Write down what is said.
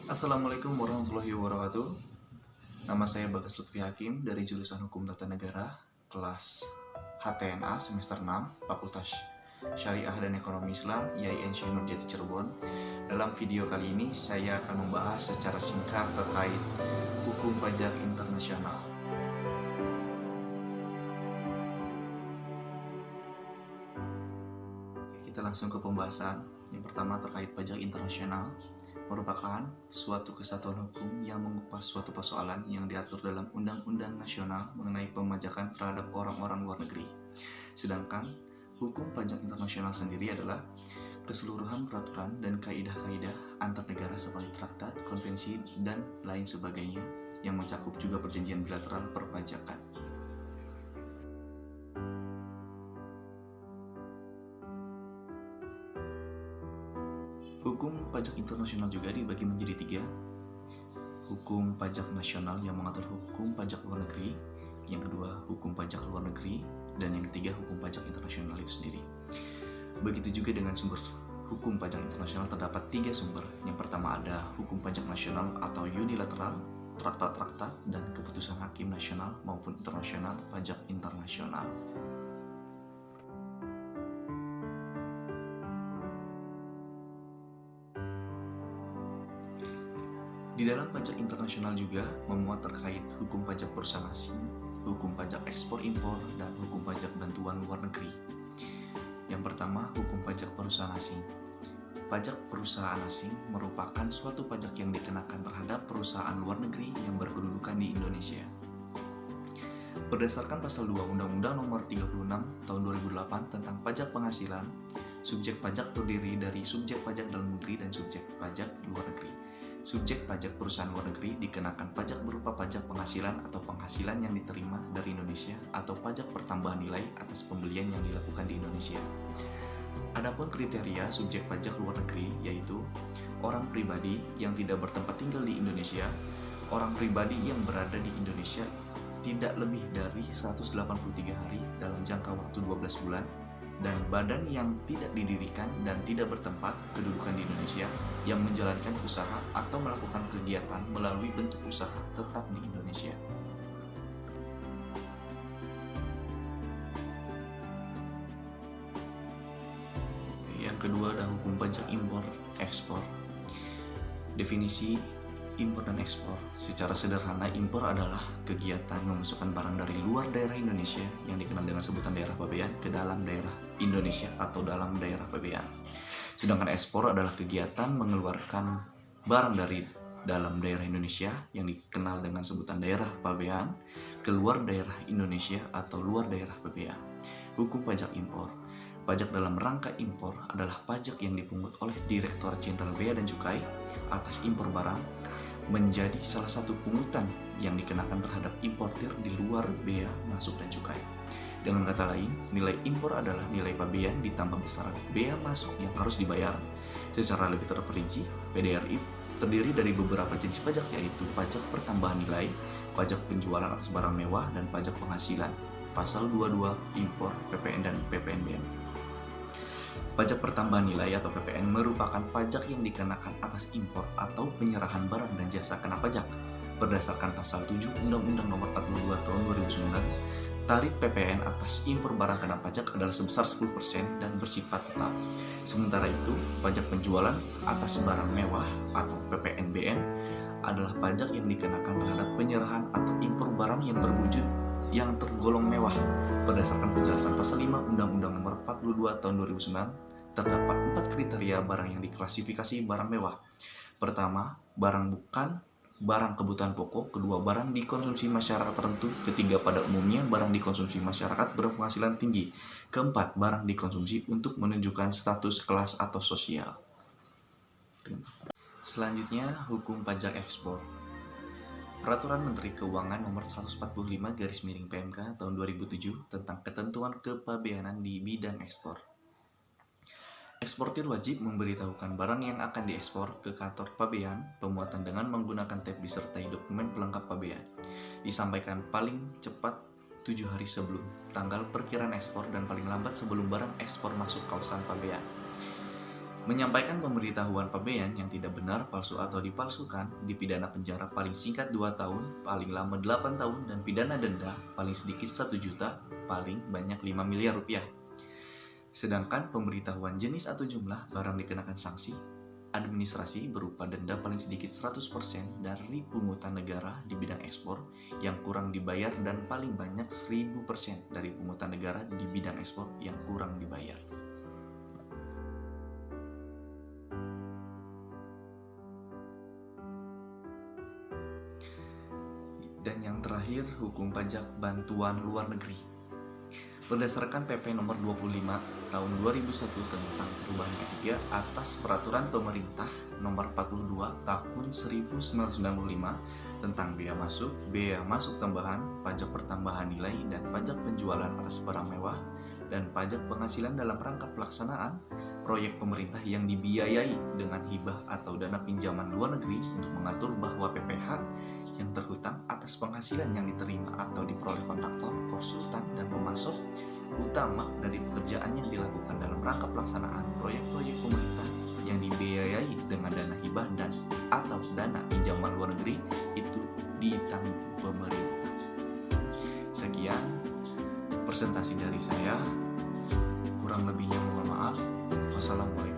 Assalamualaikum warahmatullahi wabarakatuh. Nama saya Bagas Lutfi Hakim dari jurusan Hukum Tata Negara, kelas HTNA semester 6, Fakultas Syariah dan Ekonomi Islam, IAIN Syekh Nurjati Cirebon. Dalam video kali ini saya akan membahas secara singkat terkait hukum pajak internasional. Kita langsung ke pembahasan. Yang pertama terkait pajak internasional merupakan suatu kesatuan hukum yang mengupas suatu persoalan yang diatur dalam undang-undang nasional mengenai pemajakan terhadap orang-orang luar negeri. Sedangkan hukum pajak internasional sendiri adalah keseluruhan peraturan dan kaidah-kaidah antar negara seperti traktat, konvensi, dan lain sebagainya yang mencakup juga perjanjian bilateral perpajakan. Hukum pajak internasional juga dibagi menjadi tiga. Hukum pajak nasional yang mengatur hukum pajak luar negeri, yang kedua hukum pajak luar negeri, dan yang ketiga hukum pajak internasional itu sendiri. Begitu juga dengan sumber hukum pajak internasional terdapat tiga sumber. Yang pertama ada hukum pajak nasional atau unilateral, traktat-traktat, dan keputusan hakim nasional maupun internasional pajak internasional. Di dalam pajak internasional juga memuat terkait hukum pajak perusahaan asing, hukum pajak ekspor impor, dan hukum pajak bantuan luar negeri. Yang pertama, hukum pajak perusahaan asing. Pajak perusahaan asing merupakan suatu pajak yang dikenakan terhadap perusahaan luar negeri yang berkedudukan di Indonesia. Berdasarkan pasal 2 Undang-Undang Nomor 36 Tahun 2008 tentang pajak penghasilan, subjek pajak terdiri dari subjek pajak dalam negeri dan subjek pajak luar negeri. Subjek pajak perusahaan luar negeri dikenakan pajak berupa pajak penghasilan atau penghasilan yang diterima dari Indonesia atau pajak pertambahan nilai atas pembelian yang dilakukan di Indonesia. Adapun kriteria subjek pajak luar negeri yaitu orang pribadi yang tidak bertempat tinggal di Indonesia, orang pribadi yang berada di Indonesia tidak lebih dari 183 hari dalam jangka waktu 12 bulan, dan badan yang tidak didirikan dan tidak bertempat kedudukan di Indonesia yang menjalankan usaha atau melakukan kegiatan melalui bentuk usaha tetap di Indonesia. Yang kedua ada hukum pajak impor ekspor. Definisi impor dan ekspor. Secara sederhana, impor adalah kegiatan memasukkan barang dari luar daerah Indonesia yang dikenal dengan sebutan daerah pabean ke dalam daerah Indonesia atau dalam daerah pabean. Sedangkan ekspor adalah kegiatan mengeluarkan barang dari dalam daerah Indonesia yang dikenal dengan sebutan daerah pabean ke luar daerah Indonesia atau luar daerah pabean. Hukum pajak impor. Pajak dalam rangka impor adalah pajak yang dipungut oleh Direktorat Jenderal Bea dan Cukai atas impor barang, menjadi salah satu pungutan yang dikenakan terhadap importir di luar bea masuk dan cukai. Dengan kata lain, nilai impor adalah nilai pabean ditambah besaran bea masuk yang harus dibayar. Secara lebih terperinci, PDRI terdiri dari beberapa jenis pajak yaitu pajak pertambahan nilai, pajak penjualan atas barang mewah, dan pajak penghasilan. Pasal 22 impor, PPN dan PPNBM. Pajak pertambahan nilai atau PPN merupakan pajak yang dikenakan atas impor atau penyerahan barang dan jasa kena pajak. Berdasarkan pasal 7 Undang-Undang Nomor 42 Tahun 2009, tarif PPN atas impor barang kena pajak adalah sebesar 10% dan bersifat tetap. Sementara itu, pajak penjualan atas barang mewah atau PPNBM adalah pajak yang dikenakan terhadap penyerahan atau impor barang yang berwujud yang tergolong mewah. Berdasarkan penjelasan pasal 5 Undang-Undang Nomor 42 Tahun 2009, terdapat 4 kriteria barang yang diklasifikasi barang mewah. Pertama, barang bukan barang kebutuhan pokok. Kedua, barang dikonsumsi masyarakat tertentu. Ketiga, pada umumnya barang dikonsumsi masyarakat berpenghasilan tinggi. Keempat, barang dikonsumsi untuk menunjukkan status kelas atau sosial. Selanjutnya, hukum pajak ekspor. Peraturan Menteri Keuangan Nomor 145/PMK Tahun 2007 tentang ketentuan kepabeanan di bidang ekspor. Eksportir wajib memberitahukan barang yang akan diekspor ke kantor pabean pemuatan dengan menggunakan tab disertai dokumen pelengkap pabean. Disampaikan paling cepat 7 hari sebelum tanggal perkiraan ekspor dan paling lambat sebelum barang ekspor masuk kawasan pabean. Menyampaikan pemberitahuan pabean yang tidak benar, palsu atau dipalsukan dipidana penjara paling singkat 2 tahun, paling lama 8 tahun, dan pidana denda paling sedikit 1 juta, paling banyak 5 miliar rupiah. Sedangkan pemberitahuan jenis atau jumlah barang dikenakan sanksi administrasi berupa denda paling sedikit 100% dari pungutan negara di bidang ekspor yang kurang dibayar dan paling banyak 1000% dari pungutan negara di bidang ekspor yang kurang dibayar. Dan yang terakhir, hukum pajak bantuan luar negeri. Berdasarkan PP nomor 25 tahun 2001 tentang perubahan ketiga atas peraturan pemerintah nomor 42 tahun 1995 tentang bea masuk tambahan, pajak pertambahan nilai, dan pajak penjualan atas barang mewah, dan pajak penghasilan dalam rangka pelaksanaan proyek pemerintah yang dibiayai dengan hibah atau dana pinjaman luar negeri untuk mengatur bahwa PPH yang terhutang atas penghasilan yang diterima atau diperoleh kontraktor, konsultan, dan pemasok utama dari pekerjaan yang dilakukan dalam rangka pelaksanaan proyek-proyek pemerintah yang dibiayai dengan dana hibah dan atau dana pinjaman luar negeri itu ditanggung pemerintah. Sekian presentasi dari saya, kurang lebihnya mohon maaf. Wassalamualaikum.